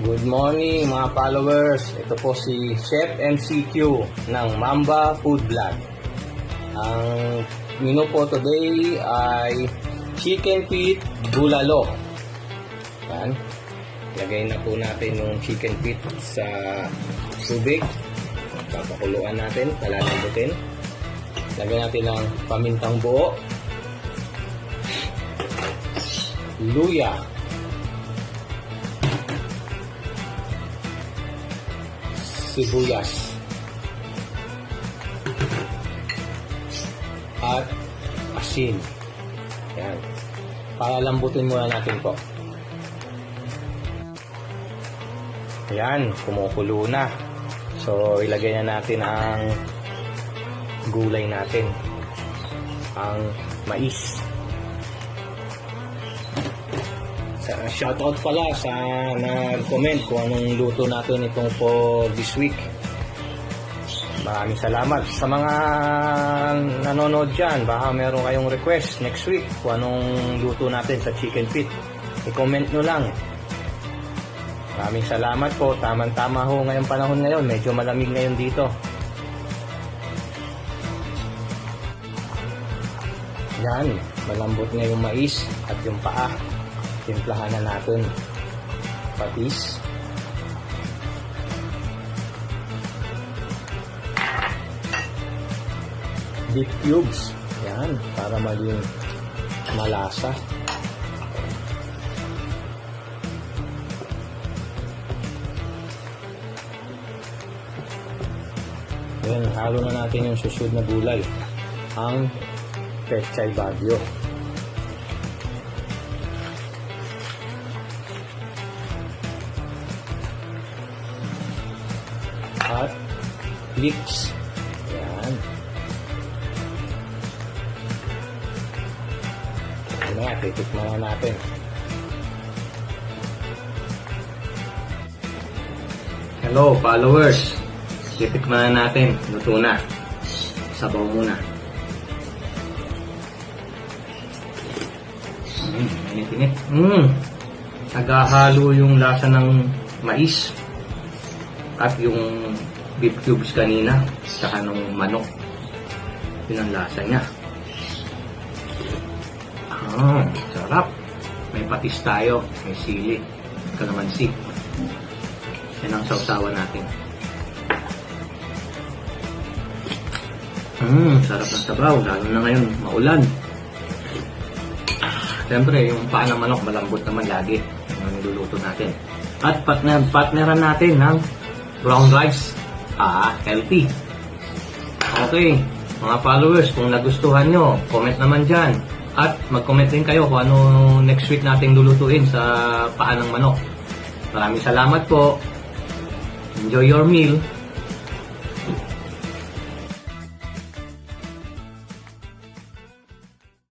Good morning mga followers. Ito po si Chef MCQ ng Mamba Food Vlog. Ang menu po today ay chicken feet bulalo. Yan. Lagay na po natin yung chicken feet sa tubig. Papakuluan natin, palalambutin. Lagyan natin ng pamintang buo, luya, sibuyas, at asin. Yan. Palalambutin muna natin po. Yan, kumukulo na. So, ilagay na natin ang gulay natin. Ang mais. Shoutout pala sa nag-comment kung anong luto natin itong for this week. Maraming salamat. Sa mga nanonood dyan, baka meron kayong request next week kung anong luto natin sa chicken feet. I-comment nyo lang. Maraming salamat po. Tama-tama ho ngayong panahon ngayon. Medyo malamig ngayon dito. Yan. Malambot na yung mais at yung paa. Timplahan na natin patis, beef cubes, yan, para maging malasa. Yan, halo na natin yung susunod na gulay, ang pechay bagyo. At leeks. Yan. Ano nga, titikman na natin. Hello followers. Titikman na natin. Luto na. Sabaw muna. Init-init. Naghahalo yung lasa ng mais at yung beef cubes kanina saka nung manok, yun ang lasa nya. Sarap. May patis tayo, may sili, kalamansi. Yan ang sausawan natin. Sarap ng sabaw, lalo na ngayon maulan. Siyempre yung paa ng manok malambot naman lagi yung niluluto natin. At partneran natin ng brown rice. Healthy. Okay, mga followers, kung nagustuhan nyo, comment naman dyan. At mag-comment din kayo kung ano next week nating lulutuin sa paa ng manok. Maraming salamat po. Enjoy your meal.